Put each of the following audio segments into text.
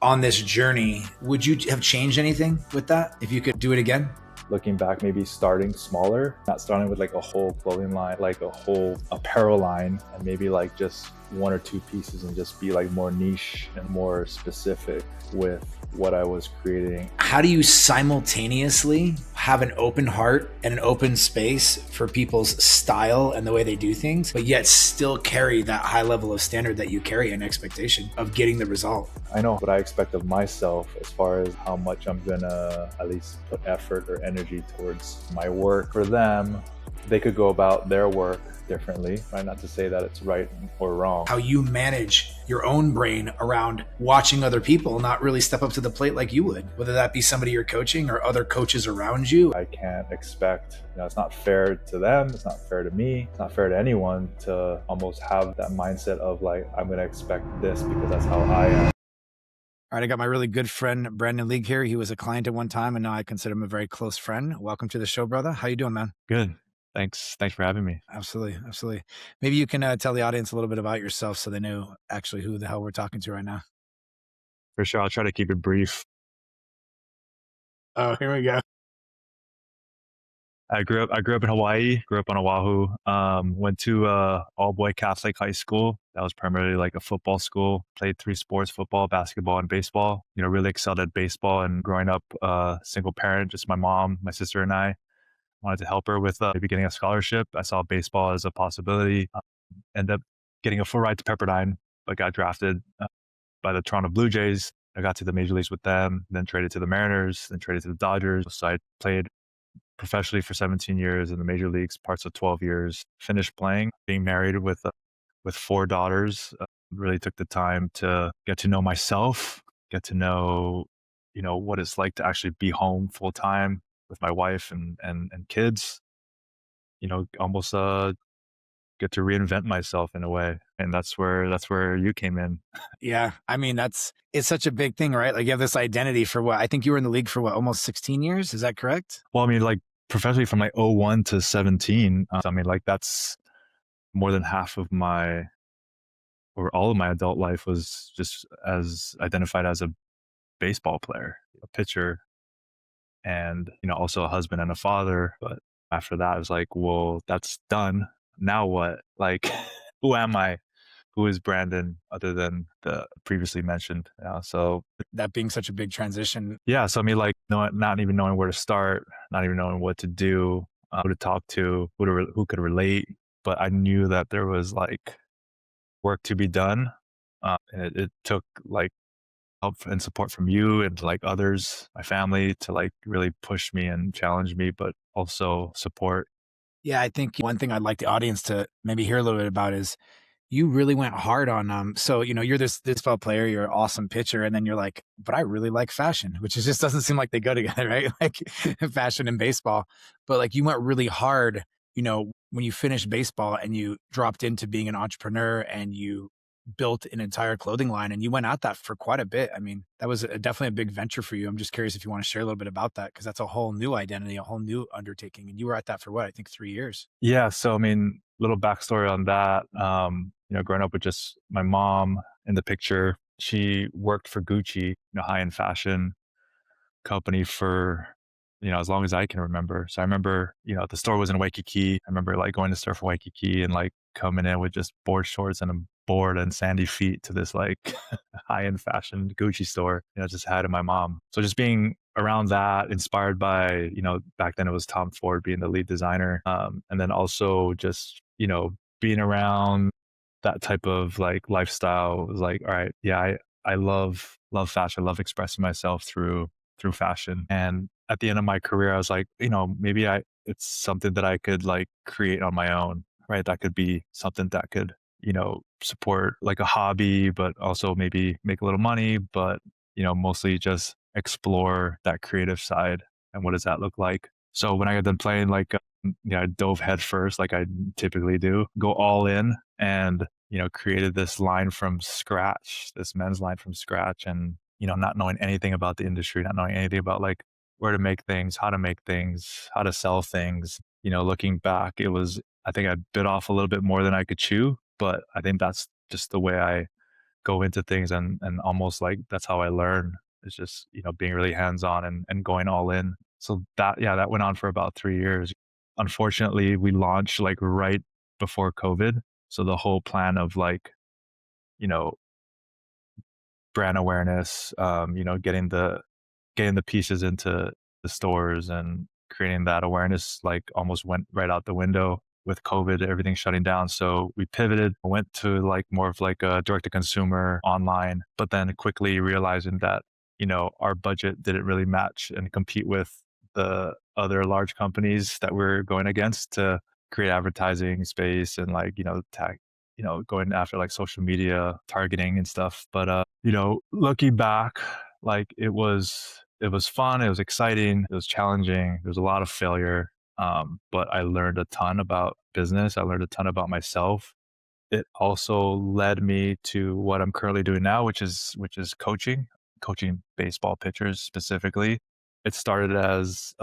on this journey. Would you have changed anything with that if you could do it again? Looking back, maybe starting smaller, not starting with like a whole clothing line, like a whole apparel line, and maybe like just one or two pieces and just be like more niche and more specific with what I was creating. How do you simultaneously have an open heart and an open space for people's style and the way they do things, but yet still carry that high level of standard that you carry and expectation of getting the result? I know what I expect of myself as far as how much I'm gonna at least put effort or energy towards my work. For them, they could go about their work differently, right? Not to say that it's right or wrong. How you manage your own brain around watching other people not really step up to the plate like you would, whether that be somebody you're coaching or other coaches around you. I can't expect, it's not fair to them, it's not fair to me, it's not fair to anyone to almost have that mindset of like, I'm gonna expect this because that's how I am. All right, I got my really good friend Brandon League here. He was a client at one time, and now I consider him a very close friend. Welcome to the show, brother. How you doing, man? Good. Thanks for having me. Absolutely, absolutely. Maybe you can tell the audience a little bit about yourself so they know actually who the hell we're talking to right now. For sure. I'll try to keep it brief. Oh, here we go. I grew up in Hawaii, grew up on Oahu, went to all boy Catholic high school. That was primarily like a football school, played three sports, football, basketball, and baseball. Really excelled at baseball, and growing up single parent, just my mom, my sister, and I wanted to help her with maybe getting a scholarship. I saw baseball as a possibility. Ended up getting a full ride to Pepperdine, but got drafted by the Toronto Blue Jays. I got to the major leagues with them, then traded to the Mariners, then traded to the Dodgers. So I played professionally for 17 years in the major leagues, parts of 12 years, finished playing, being married with four daughters. Really took the time to get to know myself, get to know, what it's like to actually be home full time with my wife and kids, almost get to reinvent myself in a way. And that's where you came in. Yeah, I mean it's such a big thing, right? Like you have this identity for what I think you were in the league for what almost 16 years. Is that correct? Well, I mean, like professionally from like 01 to 17. I mean, like that's more than half of my or all of my adult life was just as identified as a baseball player, a pitcher, and also a husband and a father. But after that, I was like, well, that's done. Now what? Like, who am I? Who is Brandon other than the previously mentioned? So That being such a big transition. yeah, so I mean, like, not even knowing where to start, not even knowing what to do, who to talk to, who could relate. But I knew that there was like work to be done, and it took like help and support from you and like others, my family, to like really push me and challenge me, but also support. Yeah, I think one thing I'd like the audience to maybe hear a little bit about is you really went hard on so you're this ball player, you're an awesome pitcher, and then you're like, but I really like fashion, which is just doesn't seem like they go together, right? Like fashion and baseball. But like you went really hard, when you finished baseball and you dropped into being an entrepreneur and you built an entire clothing line and you went at that for quite a bit. I mean, that was definitely a big venture for you. I'm just curious if you want to share a little bit about that because that's a whole new identity, a whole new undertaking. And you were at that for what, I think 3 years. Yeah, so I mean, little backstory on that. Growing up with just my mom in the picture, she worked for Gucci, high-end fashion company for, as long as I can remember. So I remember, the store was in Waikiki. I remember like going to surf Waikiki and like coming in with just board shorts and a board and sandy feet to this like high-end fashion Gucci store, just had in my mom. So just being around that, inspired by, back then it was Tom Ford being the lead designer. And then also just, being around that type of like lifestyle was like, all right, yeah, I love fashion, love expressing myself through fashion. And at the end of my career, I was like, maybe it's something that I could like create on my own, right? That could be something that could, support like a hobby, but also maybe make a little money, but, mostly just explore that creative side. And what does that look like? So when I got done playing, like, I dove head first, like I typically do, go all in and, created this line from scratch, this men's line from scratch. And, not knowing anything about the industry, not knowing anything about like where to make things, how to make things, how to sell things. Looking back, I think I bit off a little bit more than I could chew, but I think that's just the way go into things, and almost like that's how I learn. It's just, being really hands-on and going all in. So that went on for about 3 years. Unfortunately, we launched like right before COVID. So the whole plan of like, you know, brand awareness, getting the pieces into the stores and creating that awareness like almost went right out the window with COVID, everything shutting down. So we pivoted, went to like more of like a direct to consumer online, but then quickly realizing that, our budget didn't really match and compete with the other large companies that we're going against to create advertising space and like, tag, going after like social media targeting and stuff. But, looking back, like it was fun. It was exciting. It was challenging. There was a lot of failure. But I learned a ton about business. I learned a ton about myself. It also led me to what I'm currently doing now, which is coaching baseball pitchers specifically. It started as,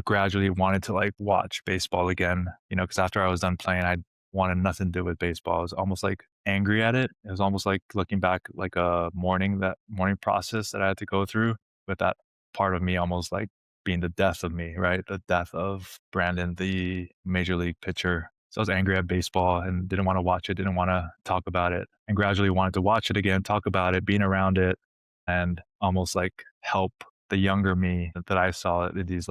gradually wanted to like watch baseball again, because after I was done playing, I wanted nothing to do with baseball. I was almost like angry at it. It was almost like looking back, like that morning process that I had to go through with that part of me almost like being the death of me, right? The death of Brandon, the major league pitcher. So I was angry at baseball and didn't want to watch it, didn't want to talk about it, and gradually wanted to watch it again, talk about it, being around it, and almost like help the younger me that I saw in these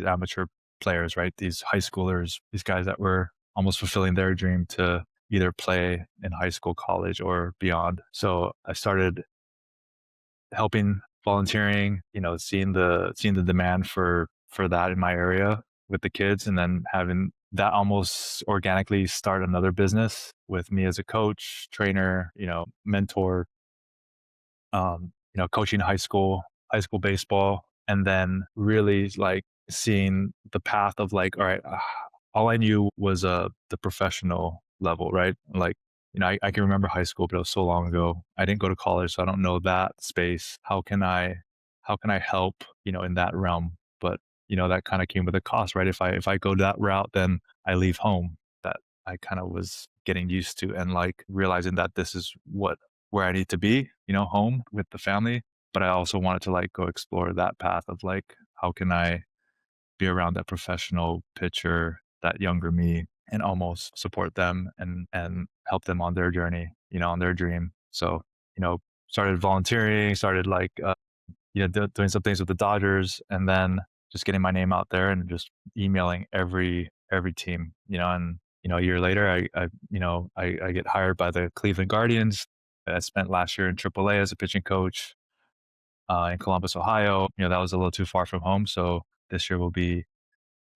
amateur players, right? These high schoolers, these guys that were almost fulfilling their dream to either play in high school, college, or beyond. So I started helping, volunteering, seeing the demand for that in my area with the kids, and then having that almost organically start another business with me as a coach, trainer, mentor, coaching high school baseball, and then really like seeing the path of like, all right, all I knew was the professional level, right? Like, I can remember high school, but it was so long ago. I didn't go to college, so I don't know that space. How can I help, in that realm? But, that kind of came with a cost, right? If I go that route, then I leave home that I kind of was getting used to, and like realizing that this is where I need to be, home with the family. But I also wanted to like go explore that path of like, how can I be around that professional pitcher, that younger me, and almost support them and help them on their journey, on their dream. So, started volunteering, started like, doing some things with the Dodgers, and then just getting my name out there and just emailing every team, and, a year later, I get hired by the Cleveland Guardians. I spent last year in AAA as a pitching coach, in Columbus, Ohio. That was a little too far from home. So this year will be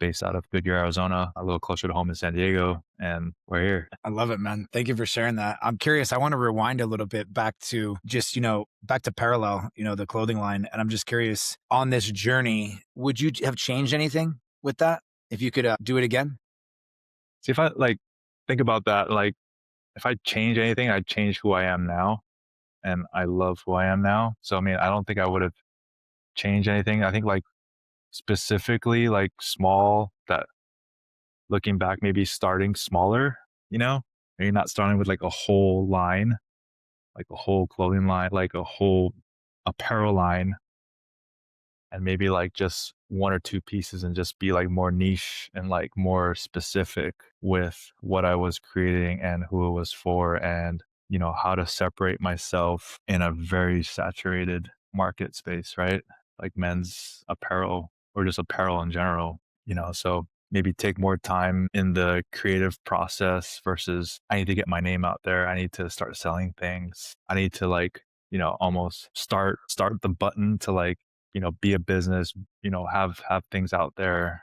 based out of Goodyear, Arizona, a little closer to home in San Diego, and we're here. I love it, man. Thank you for sharing that. I'm curious. I want to rewind a little bit back to just, back to Parallel, the clothing line. And I'm just curious, on this journey, would you have changed anything with that if you could do it again? See, if I like think about that, like if I change anything, I'd change who I am now. And I love who I am now. So, I mean, I don't think I would have changed anything. I think like specifically like small, that looking back, maybe starting smaller, maybe not starting with like a whole line, like a whole clothing line, like a whole apparel line, and maybe like just one or two pieces and just be like more niche and like more specific with what I was creating and who it was for, and, how to separate myself in a very saturated market space, right? Like men's apparel or just apparel in general, so maybe take more time in the creative process versus I need to get my name out there. I need to start selling things. I need to like, almost start the button to like, be a business, have things out there,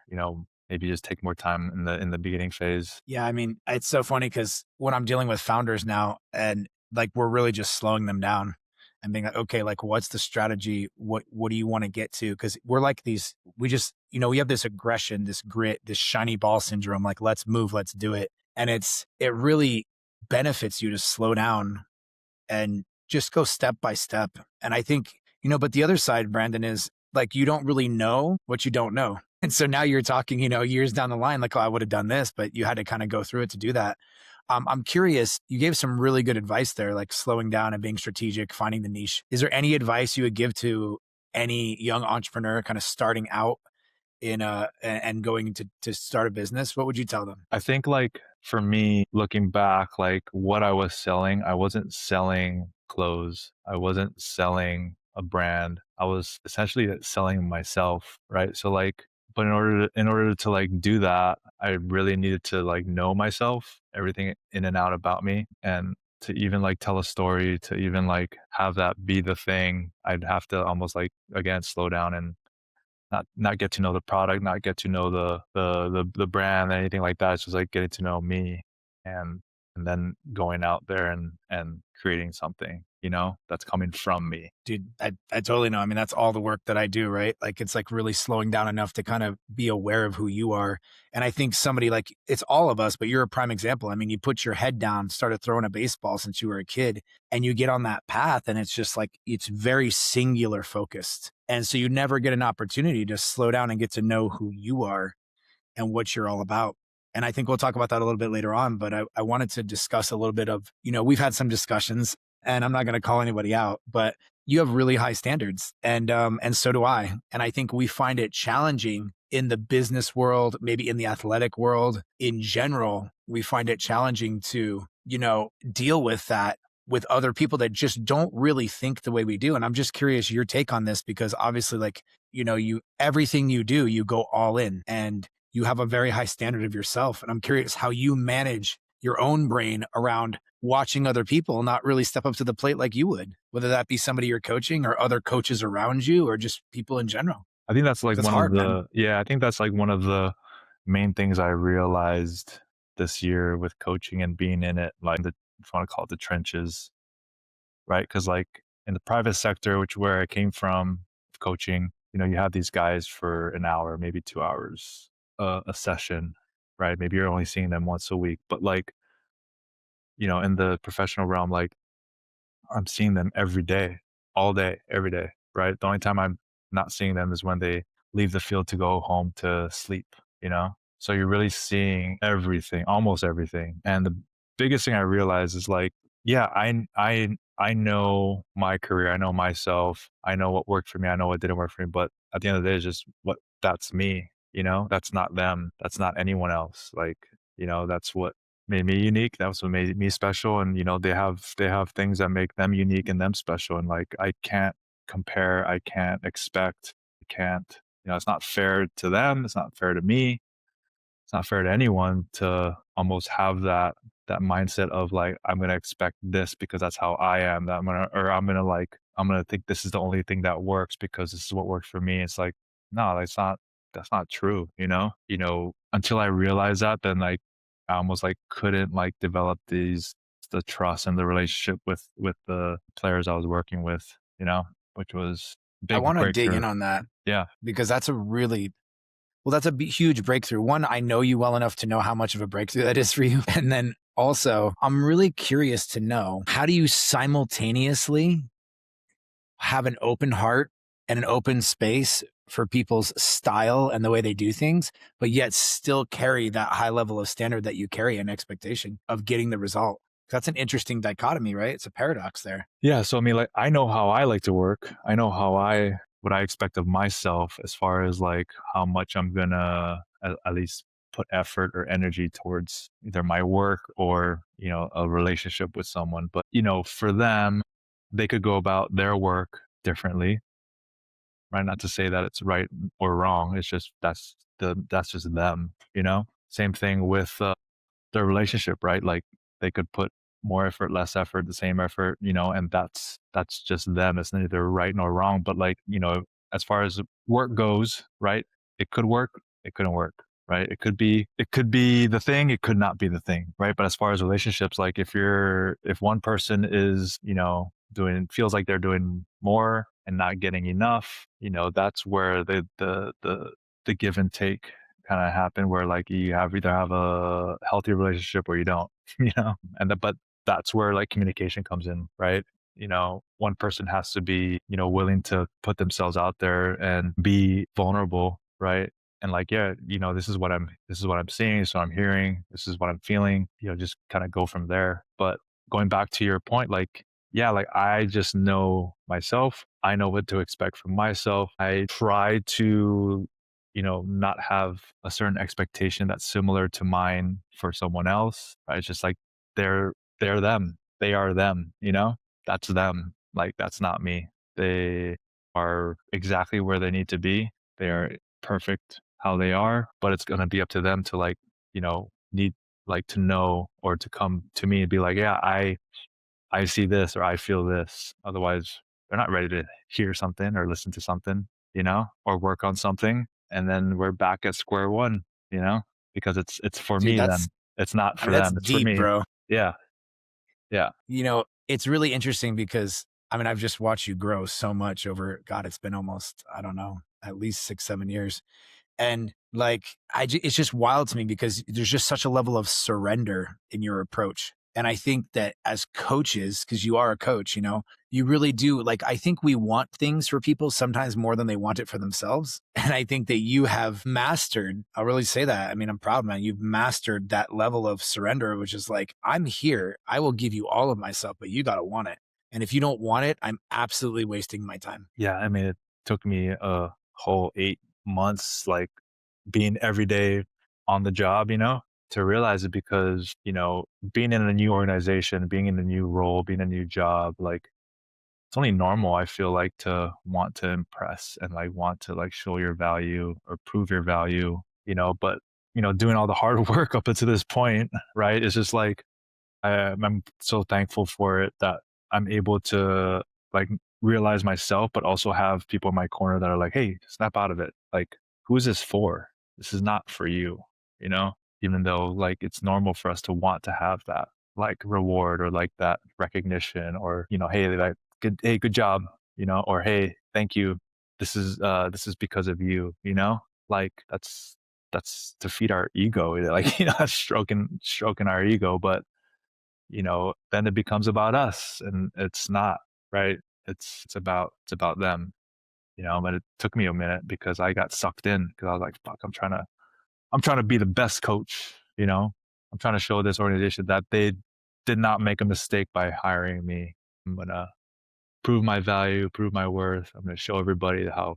maybe just take more time in the beginning phase. Yeah. I mean, it's so funny because when I'm dealing with founders now and like, we're really just slowing them down and being like, okay, like what's the strategy? What do you want to get to? Cause we're like we just, we have this aggression, this grit, this shiny ball syndrome, like let's move, let's do it. And it really benefits you to slow down and just go step by step. And I think, but the other side, Brandon, is like, you don't really know what you don't know. And so now you're talking, years down the line, like, oh, I would have done this, but you had to kind of go through it to do that. I'm curious, you gave some really good advice there, like slowing down and being strategic, finding the niche. Is there any advice you would give to any young entrepreneur kind of starting out in and going to start a business? What would you tell them? I think like for me, looking back, like what I was selling, I wasn't selling clothes. I wasn't selling a brand. I was essentially selling myself, right? So like, but in order to like do that, I really needed to like know myself, everything in and out about me, and to even like tell a story, to even like have that be the thing, I'd have to almost like again slow down and not get to know the product, not get to know the brand, anything like that. It's just like getting to know me, and then going out there and creating something, that's coming from me. Dude, I totally know. I mean, that's all the work that I do, right? Like it's like really slowing down enough to kind of be aware of who you are. And I think somebody like it's all of us, but you're a prime example. I mean, you put your head down, started throwing a baseball since you were a kid, and you get on that path and it's just like it's very singular focused. And so you never get an opportunity to slow down and get to know who you are and what you're all about. And I think we'll talk about that a little bit later on, but I wanted to discuss a little bit of, we've had some discussions and I'm not going to call anybody out, but you have really high standards and so do I. And I think we find it challenging in the business world, maybe in the athletic world in general, we find it challenging to, deal with that with other people that just don't really think the way we do. And I'm just curious your take on this because obviously like, everything you do, you go all in and you have a very high standard of yourself. And I'm curious how you manage your own brain around watching other people not really step up to the plate like you would, whether that be somebody you're coaching or other coaches around you or just people in general. I think that's like That's one hard, of man. the yeah, I think that's like one of the main things I realized this year with coaching and being in it, like if you want to call it the trenches, right? Because like in the private sector, which where I came from, coaching, you have these guys for an hour, maybe 2 hours, a session, right? Maybe you're only seeing them once a week, but like, in the professional realm, like I'm seeing them every day, all day, every day, right? The only time I'm not seeing them is when they leave the field to go home to sleep, you know? So you're really seeing everything, almost everything. And the biggest thing I realized is like, yeah, I know my career, I know myself, I know what worked for me, I know what didn't work for me, but at the end of the day, it's just that's me, that's not them, that's not anyone else. Like, that's what made me unique. That's what made me special. And they have things that make them unique and them special. And like I can't compare, I can't expect, I can't, it's not fair to them, it's not fair to me, it's not fair to anyone to almost have that mindset of like I'm gonna expect this because that's how I am. That I'm gonna think this is the only thing that works because this is what works for me. It's like, no, that's not true, until I realized that, then like I almost like couldn't like develop the trust and the relationship with the players I was working with, which was I big want to dig breakthrough. in on that Yeah. because that's a huge breakthrough. One, I know you well enough to know how much of a breakthrough that is for you. And then also, I'm really curious to know how do you simultaneously have an open heart and an open space for people's style and the way they do things, but yet still carry that high level of standard that you carry and expectation of getting the result. That's an interesting dichotomy, right? It's a paradox there. Yeah. So I mean, like I know how I like to work. I know what I expect of myself as far as like how much I'm gonna at least put effort or energy towards either my work or, a relationship with someone. But, for them, they could go about their work differently, right? Not to say that it's right or wrong. It's just that's just them, Same thing with their relationship, right? Like they could put more effort, less effort, the same effort, and that's just them. It's neither right nor wrong. But like, as far as work goes, right? It could work, it couldn't work, right? It could be the thing, it could not be the thing, right? But as far as relationships, like if one person is, feels like they're doing more and not getting enough, that's where the give and take kind of happen, where like you either have a healthy relationship or you don't, but that's where like communication comes in, right? One person has to be, willing to put themselves out there and be vulnerable, right? and like, yeah, this is what I'm seeing, this is what I'm hearing, this is what I'm feeling, just kind of go from there. But going back to your point, like, yeah, like I just know myself. I know what to expect from myself. I try to, not have a certain expectation that's similar to mine for someone else. Right? It's just like they're they're them. They are them, That's them. Like that's not me. They are exactly where they need to be. They are perfect how they are, but it's gonna be up to them to like, need like to know or to come to me and be like, yeah, I see this or I feel this. Otherwise, they're not ready to hear something or listen to something, or work on something. And then we're back at square one, you know, because it's for Dude, me that's then. It's not I for mean, that's them. It's for deep, me. bro. Yeah. Yeah. It's really interesting because I mean, I've just watched you grow so much over, God, it's been almost, I don't know, at least 6, 7 years. And like, it's just wild to me because there's just such a level of surrender in your approach. And I think that as coaches, because you are a coach, you really do. Like, I think we want things for people sometimes more than they want it for themselves. And I think that you have mastered, I'll really say that. I mean, I'm proud, man. You've mastered that level of surrender, which is like, I'm here. I will give you all of myself, but you got to want it. And if you don't want it, I'm absolutely wasting my time. Yeah. I mean, it took me a whole 8 months, like being every day on the job, to realize it because, being in a new organization, being in a new role, being in a new job, like it's only normal, I feel like, to want to impress and like want to like show your value or prove your value, but doing all the hard work up until this point, right? It's just like I'm so thankful for it that I'm able to like realize myself, but also have people in my corner that are like, hey, snap out of it. Like, who is this for? This is not for you, you know? Even though like it's normal for us to want to have that like reward or like that recognition or, hey, like good job, or hey, thank you. This is because of you, Like that's to feed our ego. Like, that's stroking our ego, but then it becomes about us and it's not, right? It's about them, but it took me a minute because I got sucked in because I was like, fuck, I'm trying to be the best coach, I'm trying to show this organization that they did not make a mistake by hiring me. I'm going to prove my value, prove my worth. I'm going to show everybody how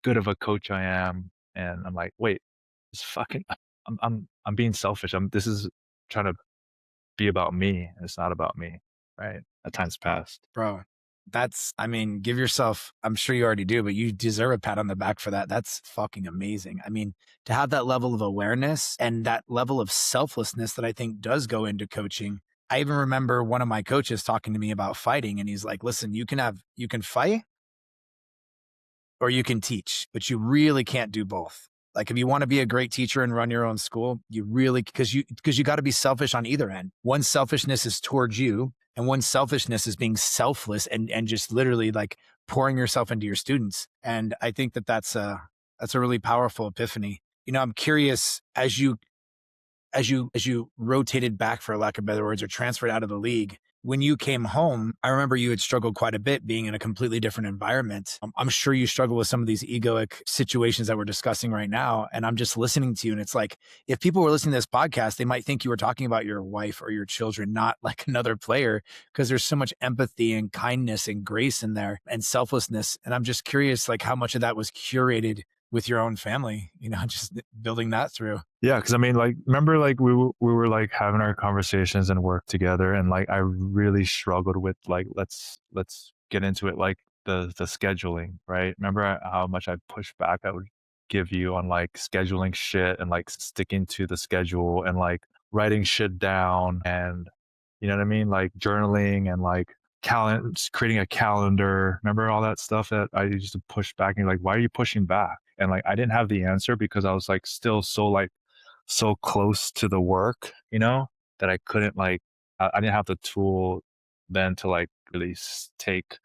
good of a coach I am. And I'm like, wait, it's fucking, I'm being selfish. This is trying to be about me and it's not about me, right? At times past. Bro, I mean, give yourself, I'm sure you already do, but you deserve a pat on the back for that. That's fucking amazing. I mean, to have that level of awareness and that level of selflessness that I think does go into coaching. I even remember one of my coaches talking to me about fighting, and he's like, listen, you can fight or you can teach, but you really can't do both. Like if you want to be a great teacher and run your own school, you really, because you got to be selfish on either end. One selfishness is towards you, and one selfishness is being selfless and just literally like pouring yourself into your students. And I think that that's a really powerful epiphany. I'm curious as you rotated back, for lack of better words, or transferred out of the league. When you came home, I remember you had struggled quite a bit being in a completely different environment. I'm sure you struggle with some of these egoic situations that we're discussing right now. And I'm just listening to you. And it's like, if people were listening to this podcast, they might think you were talking about your wife or your children, not like another player, because there's so much empathy and kindness and grace in there and selflessness. And I'm just curious, like how much of that was curated with your own family, just building that through. Yeah, because I mean, like, remember, like we were like having our conversations and work together, and like I really struggled with like let's get into it, like the scheduling, right? Remember how much I pushed back I would give you on like scheduling shit and like sticking to the schedule and like writing shit down and you know what I mean, like journaling and like creating a calendar. Remember all that stuff that I used to push back, and you're like, why are you pushing back? And like I didn't have the answer because I was like still so close to the work, that I couldn't like, I didn't have the tool then to like really take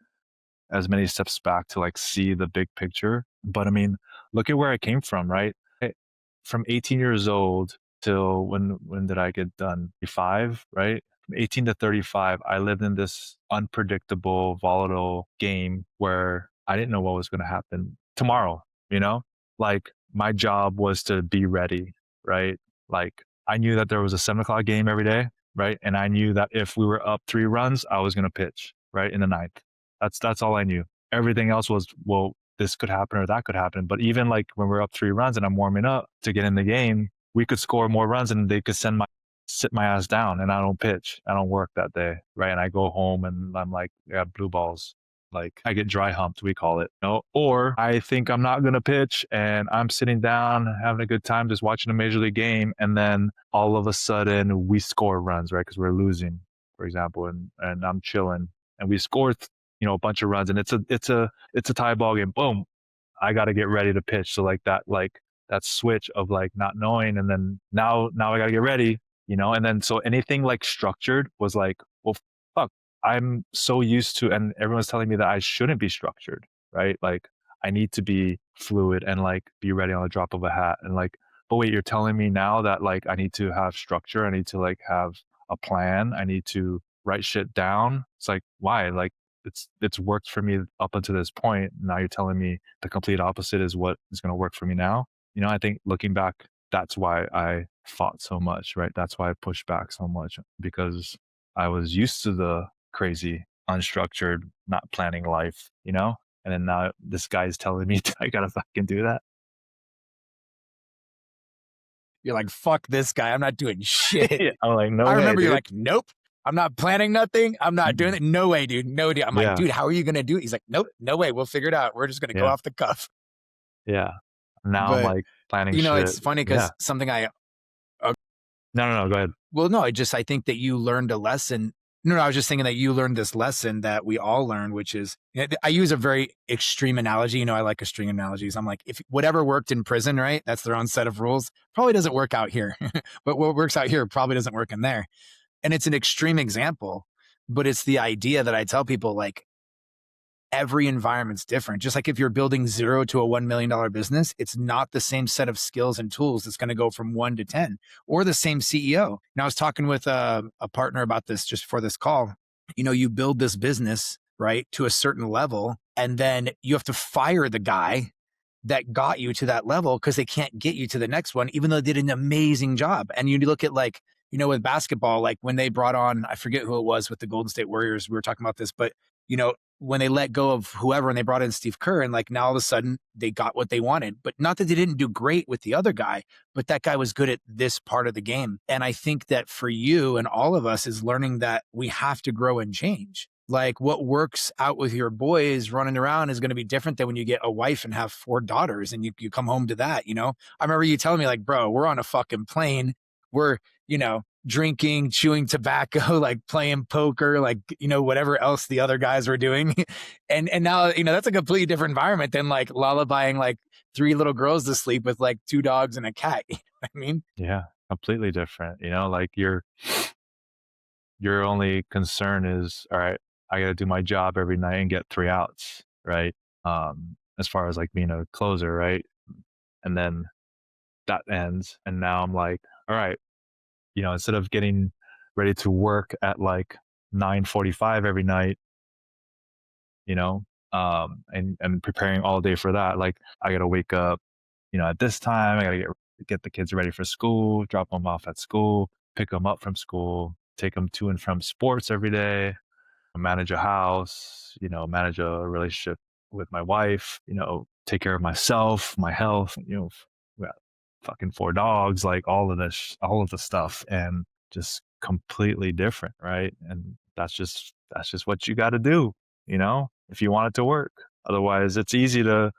as many steps back to like see the big picture. But I mean, look at where I came from, right? From 18 years old till when did I get done? 5, right? From 18 to 35, I lived in this unpredictable, volatile game where I didn't know what was going to happen tomorrow, you know? like my job was to be ready, right? Like I knew that there was a 7 o'clock game every day, right? And I knew that if we were up 3 runs, I was going to pitch, right, in the ninth. That's all I knew. Everything else was, well, this could happen or that could happen. But even like when we're up 3 runs and I'm warming up to get in the game, we could score more runs and they could sit my ass down and I don't pitch. I don't work that day, right? And I go home and I'm like, I got blue balls. Like I get dry humped, we call it. You know? Or I think I'm not gonna pitch and I'm sitting down having a good time just watching a major league game, and then all of a sudden we score runs, right? Because we're losing, for example, and I'm chilling and we score a bunch of runs and it's a tie ball game. Boom. I gotta get ready to pitch. So that switch of like not knowing and then now I gotta get ready, and then so anything like structured was like, well, fuck, I'm so used to, and everyone's telling me that I shouldn't be structured, right? Like I need to be fluid and like be ready on the drop of a hat. And like, but wait, you're telling me now that like I need to have structure, I need to like have a plan, I need to write shit down. It's like, why? Like it's worked for me up until this point. Now you're telling me the complete opposite is what is going to work for me now. I think looking back, that's why I fought so much, right? That's why I pushed back so much, because I was used to the crazy, unstructured, not planning life, and then now this guy's telling me I gotta fucking do that. You're like, fuck this guy. I'm not doing shit. Yeah, I'm like, no way, I remember you're dude. like, nope. I'm not planning nothing. I'm not doing it. No way, dude. No, dude. I'm Yeah. like, dude, how are you going to do it? He's like, nope, no way. We'll figure it out. We're just going to go Yeah. off the cuff. Yeah. Now I'm But, like planning shit. it's funny because Yeah. something I, No, go ahead. well, no, I think that you learned a lesson. No, I was just thinking that you learned this lesson that we all learned, which is, I use a very extreme analogy. I like extreme analogies. I'm like, if whatever worked in prison, right? That's their own set of rules. Probably doesn't work out here. But what works out here probably doesn't work in there. And it's an extreme example, but it's the idea that I tell people, like, every environment's different. Just like if you're building 0 to a $1 million business, it's not the same set of skills and tools that's going to go from 1 to 10, or the same CEO. And I was talking with a partner about this just for this call. You build this business, right, to a certain level, and then you have to fire the guy that got you to that level because they can't get you to the next one, even though they did an amazing job. And you look at like, with basketball, like when they brought on, I forget who it was with the Golden State Warriors, we were talking about this, but when they let go of whoever and they brought in Steve Kerr, and like now all of a sudden they got what they wanted, but not that they didn't do great with the other guy, but that guy was good at this part of the game. And I think that for you and all of us is learning that we have to grow and change. Like what works out with your boys running around is going to be different than when you get a wife and have 4 daughters and you come home to that, I remember you telling me like, bro, we're on a fucking plane. We're, drinking, chewing tobacco, like playing poker, like, whatever else the other guys were doing. And now, that's a completely different environment than like lullabying like 3 little girls to sleep with like 2 dogs and a cat. You know what I mean? Yeah, completely different. Like your only concern is, all right, I got to do my job every night and get 3 outs, right? As far as like being a closer, right? And then that ends, and now I'm like, all right, instead of getting ready to work at like 9:45 every night, and preparing all day for that, like I got to wake up, at this time, I got to get the kids ready for school, drop them off at school, pick them up from school, take them to and from sports every day, manage a house, manage a relationship with my wife, take care of myself, my health, we got fucking 4 dogs, like all of the stuff, and just completely different, right? And that's just what you got to do, if you want it to work. Otherwise, it's easy to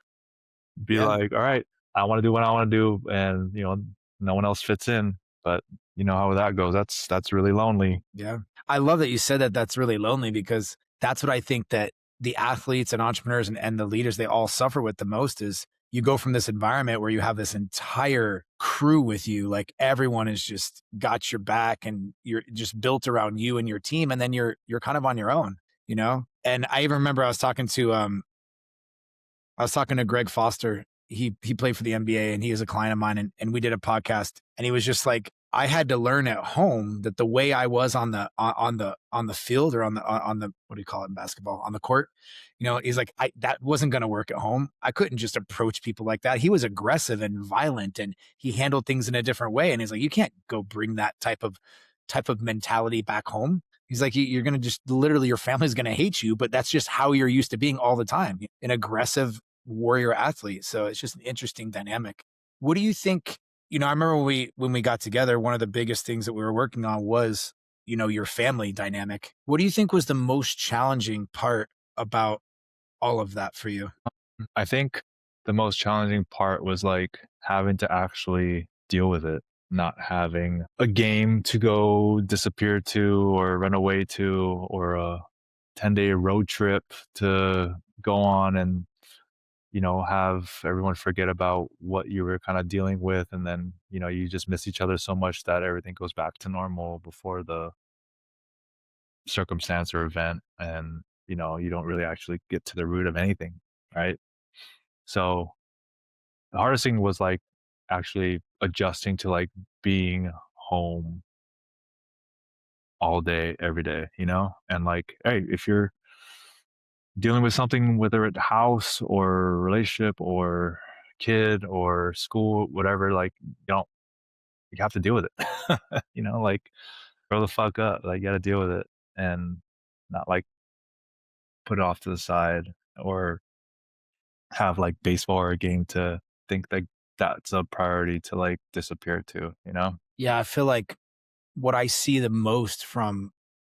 be like, all right, I want to do what I want to do, and no one else fits in. But you know how that goes. That's really lonely. Yeah. I love that you said that that's really lonely, because that's what I think that the athletes and entrepreneurs and the leaders, they all suffer with the most is you go from this environment where you have this entire crew with you, like everyone has just got your back and you're just built around you and your team. And then you're kind of on your own, And I even remember I was talking to Greg Foster. He played for the NBA and he is a client of mine, and we did a podcast, and he was just like, I had to learn at home that the way I was on the field, or on the, what do you call it in basketball, on the court, he's like, I that wasn't going to work at home. I couldn't just approach people like that. He was aggressive and violent, and he handled things in a different way. And he's like, you can't go bring that type of mentality back home. He's like, you're going to just literally, your family's going to hate you, but that's just how you're used to being all the time, an aggressive warrior athlete. So it's just an interesting dynamic. What do you think? I remember when we got together, one of the biggest things that we were working on was, your family dynamic. What do you think was the most challenging part about all of that for you? I think the most challenging part was like having to actually deal with it, not having a game to go disappear to or run away to, or a 10-day road trip to go on and, have everyone forget about what you were kind of dealing with. And then, you just miss each other so much that everything goes back to normal before the circumstance or event. And, you don't really actually get to the root of anything. Right. So the hardest thing was like actually adjusting to like being home all day, every day, and like, hey, if you're dealing with something, whether it's house or relationship or kid or school, whatever, like, you have to deal with it. Like, grow the fuck up. Like, you got to deal with it, and not like put it off to the side, or have like baseball or a game to think that that's a priority to like disappear to. Yeah, I feel like what I see the most from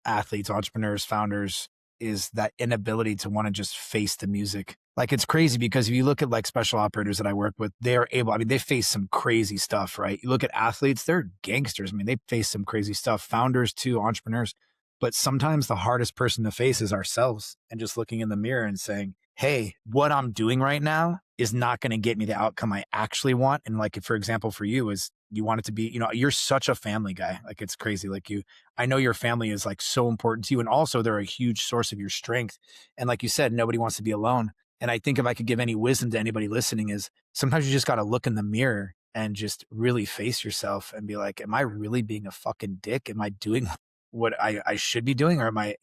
athletes, entrepreneurs, founders is that inability to want to just face the music. Like, it's crazy because if you look at like special operators that I work with, they're able, I mean, they face some crazy stuff, right? You look at athletes, they're gangsters. I mean, they face some crazy stuff. Founders too, entrepreneurs. But sometimes the hardest person to face is ourselves, and just looking in the mirror and saying, hey, what I'm doing right now is not going to get me the outcome I actually want. And like, for example, for you is you want it to be, you're such a family guy. Like, it's crazy. Like, I know your family is like so important to you. And also they're a huge source of your strength. And like you said, nobody wants to be alone. And I think if I could give any wisdom to anybody listening is sometimes you just got to look in the mirror and just really face yourself and be like, am I really being a fucking dick? Am I doing what I should be doing? Or am I,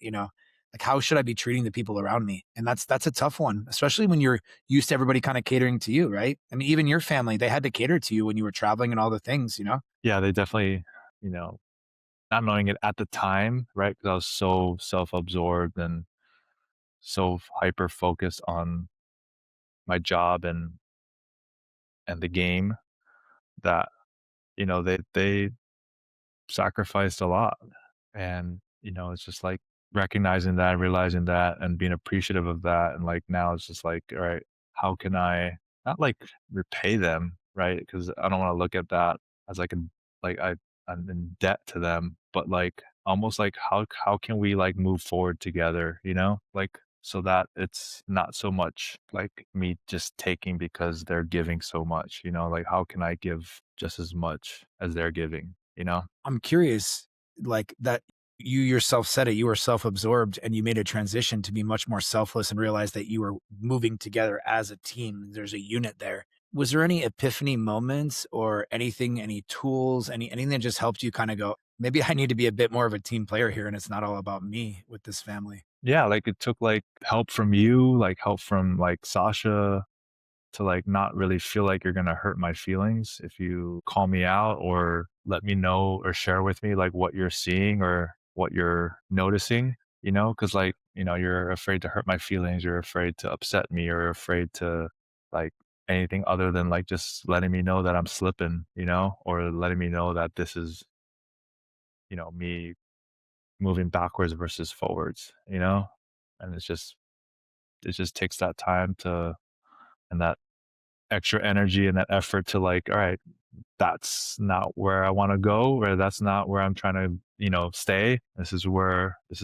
like, how should I be treating the people around me? And that's a tough one, especially when you're used to everybody kind of catering to you, right? I mean, even your family, they had to cater to you when you were traveling and all the things. Yeah, they definitely, you know, not knowing it at the time, right? Because I was so self-absorbed and so hyper focused on my job and the game, that, they sacrificed a lot. And, it's just like recognizing that, realizing that, and being appreciative of that. And like now it's just like, all right, how can I not like repay them, right? Because I don't want to look at that as like I'm in debt to them, but like almost like how can we like move forward together, Like, so that it's not so much like me just taking because they're giving so much, like how can I give just as much as they're giving? I'm curious, like, that you yourself said it, you were self-absorbed and you made a transition to be much more selfless and realize that you were moving together as a team. There's a unit there. Was there any epiphany moments or anything, any tools, anything that just helped you kind of go, maybe I need to be a bit more of a team player here and it's not all about me with this family? Yeah, like it took like help from you, like help from like Sasha, to like not really feel like you're gonna hurt my feelings if you call me out or let me know or share with me like what you're seeing or what you're noticing, because like, you're afraid to hurt my feelings, you're afraid to upset me, or afraid to like anything other than like just letting me know that I'm slipping, or letting me know that this is, me moving backwards versus forwards. And it just takes that time to, and that extra energy and that effort to like, all right, that's not where I want to go, or that's not where I'm trying to, stay. This is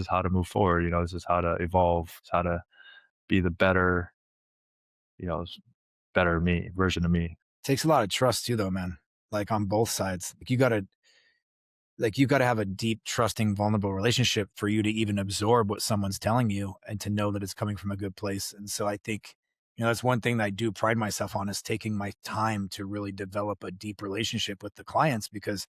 how to move forward. This is how to evolve. It's how to be the better, better me, version of me. Takes a lot of trust too, though, man. Like, on both sides. You got to have a deep, trusting, vulnerable relationship for you to even absorb what someone's telling you and to know that it's coming from a good place. And so I think, that's one thing that I do pride myself on, is taking my time to really develop a deep relationship with the clients, because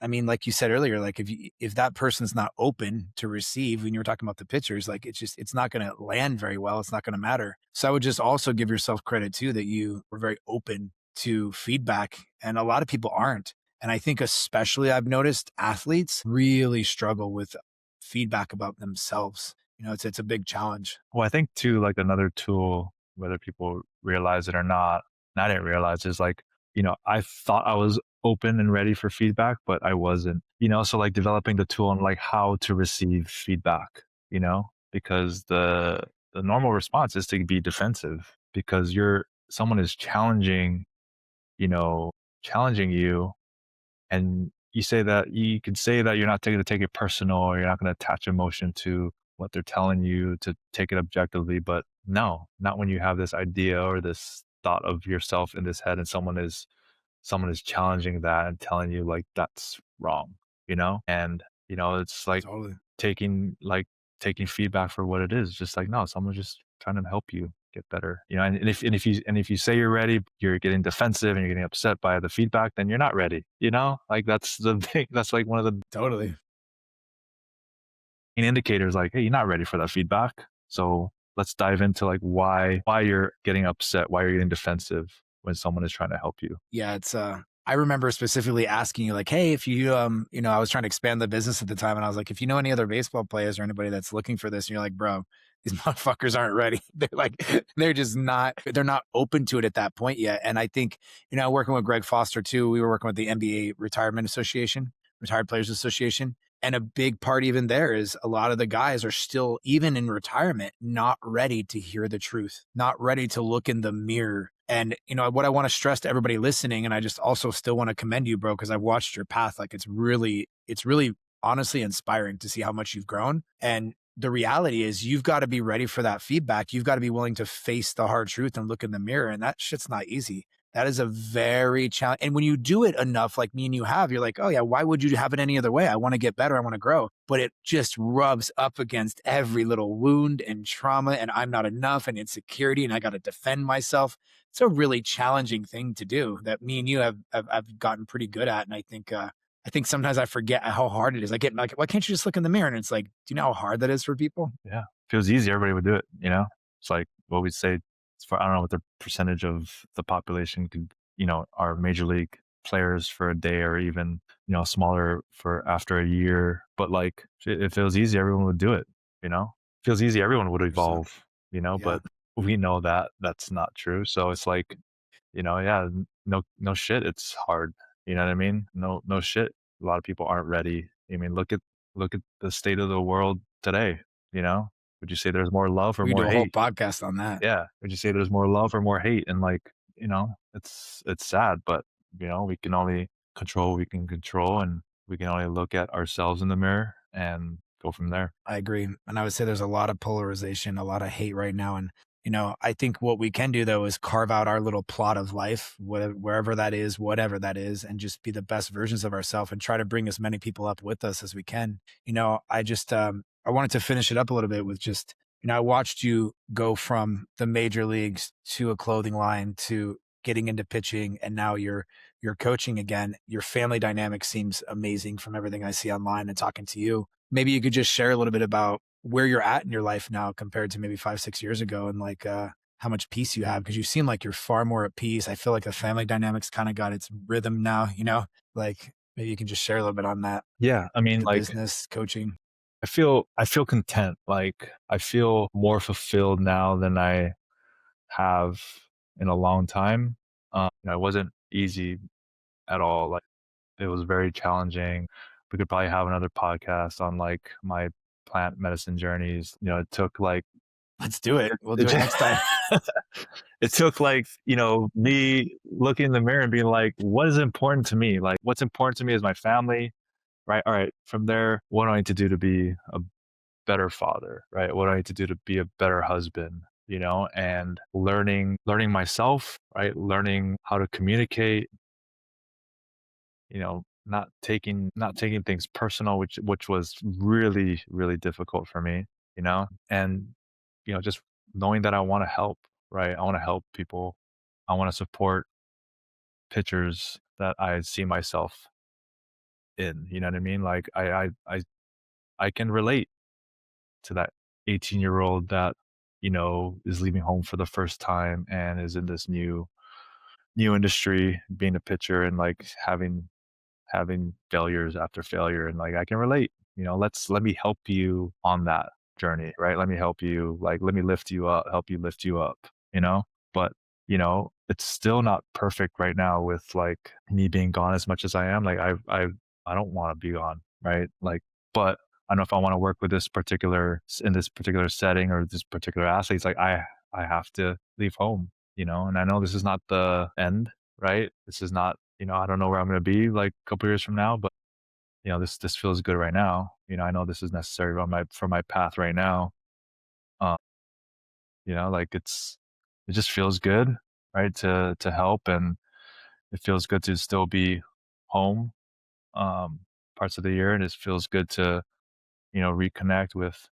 I mean, like you said earlier, like if that person's not open to receive, when you were talking about the pitchers, like it's not going to land very well. It's not going to matter. So I would just also give yourself credit too that you were very open to feedback, and a lot of people aren't. And I think especially I've noticed athletes really struggle with feedback about themselves. It's a big challenge. Well, I think too, like another tool, whether people realize it or not, and I didn't realize is like, I thought I was open and ready for feedback, but I wasn't, so like developing the tool on like how to receive feedback, because the normal response is to be defensive because someone is you know, challenging you, and you could say that you're not going to take it personal, or you're not going to attach emotion to what they're telling you to take it objectively. But no, not when you have this idea or this thought of yourself in this head, and someone is challenging that and telling you like that's wrong, and it's like Totally. taking like taking feedback for what it is. Just like, no, someone's just trying to help you get better. And if you say you're ready, you're getting defensive and you're getting upset by the feedback, then you're not ready. Like that's the thing. That's like one of the Totally. main indicators. Like, hey, you're not ready for that feedback. So let's dive into like why you're getting upset, why you're getting defensive when someone is trying to help you. Yeah, I remember specifically asking you like, "Hey, if I was trying to expand the business at the time and I was like, if you know any other baseball players or anybody that's looking for this," and you're like, "Bro, these motherfuckers aren't ready." They're like they're not open to it at that point yet. And I think, working with Greg Foster too, we were working with the NBA Retirement Association, Retired Players Association. And a big part even there is a lot of the guys are still, even in retirement, not ready to hear the truth, not ready to look in the mirror. And, what I want to stress to everybody listening, and I just also still want to commend you, bro, because I've watched your path. Like it's really honestly inspiring to see how much you've grown. And the reality is you've got to be ready for that feedback. You've got to be willing to face the hard truth and look in the mirror. And that shit's not easy. That is a very challenge. And when you do it enough, like me and you have, you're like, oh yeah, why would you have it any other way? I want to get better. I want to grow. But it just rubs up against every little wound and trauma, and I'm not enough, and insecurity, and I got to defend myself. It's a really challenging thing to do that me and you have gotten pretty good at. And I think sometimes I forget how hard it is. I get like, why can't you just look in the mirror? And it's like, do you know how hard that is for people? Yeah. Feels easy. Everybody would do it. It's like what we say. I don't know what the percentage of the population are major league players for a day, or even, smaller for after a year. But like, if it feels easy, everyone would do it, feels easy. Everyone would 100%. evolve, Yeah. but we know that that's not true. So it's like, yeah, no shit. It's hard. You know what I mean? No shit. A lot of people aren't ready. I mean, look at the state of the world today, you know? Would you say there's more love or We could more do a whole hate? podcast on that. Yeah. Would you say there's more love or more hate? And like, it's sad, but we can only control what we can control, and we can only look at ourselves in the mirror and go from there. I agree. And I would say there's a lot of polarization, a lot of hate right now. And, I think what we can do though is carve out our little plot of life, wherever that is, whatever that is, and just be the best versions of ourselves and try to bring as many people up with us as we can. I wanted to finish it up a little bit with just, I watched you go from the major leagues to a clothing line to getting into pitching, and now you're coaching again. Your family dynamic seems amazing from everything I see online and talking to you. Maybe you could just share a little bit about where you're at in your life now compared to maybe 5, 6 years ago, and like how much peace you have, because you seem like you're far more at peace. I feel like the family dynamics kind of got its rhythm now, like maybe you can just share a little bit on that, Yeah. I mean, the like, business coaching. I feel content. Like, I feel more fulfilled now than I have in a long time. It wasn't easy at all. Like, it was very challenging. We could probably have another podcast on like my plant medicine journeys. It took like Let's do it. We'll do it, it next time. it took like, me looking in the mirror and being like, what is important to me? Like, what's important to me is my family, right? All right. From there, what do I need to do to be a better father, right? What do I need to do to be a better husband? And learning myself, right? Learning how to communicate, not taking things personal, which was really, really difficult for me, and just knowing that I want to help, right? I want to help people. I want to support pitchers that I see myself in. You know what I mean? Like I can relate to that 18-year-old that, you know, is leaving home for the first time and is in this new industry, being a pitcher and like having failures after failure. And like I can relate. You know, let me help you on that journey, right? Let me help you, like let me lift you up, help you lift you up, you know? But you know, it's still not perfect right now with like me being gone as much as I am. Like I don't want to be gone, right? Like, but I don't know if I want to work with this particular in this particular setting or this particular athlete. It's like I have to leave home, you know. And I know this is not the end, right? This is not, you know, I don't know where I'm going to be like a couple years from now, but you know, this feels good right now. You know, I know this is necessary on my for my path right now. Um, you know, like it just feels good, right? To help, and it feels good to still be home um parts of the year, and it feels good to, you know, reconnect with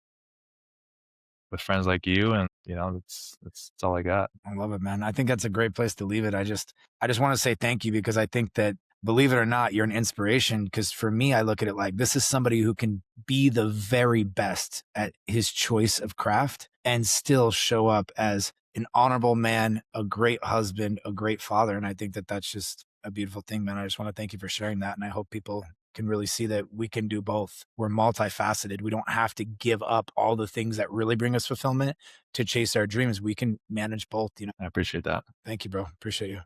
friends like you, and you know, that's all I got. I love it, man. I think that's a great place to leave it. I just want to say thank you because I think that, believe it or not, you're an inspiration. Because for me, I look at it like this is somebody who can be the very best at his choice of craft and still show up as an honorable man, a great husband, a great father. And I think that that's just a beautiful thing, man. I just want to thank you for sharing that. And I hope people can really see that we can do both. We're multifaceted. We don't have to give up all the things that really bring us fulfillment to chase our dreams. We can manage both, you know. I appreciate that. Thank you, bro. Appreciate you.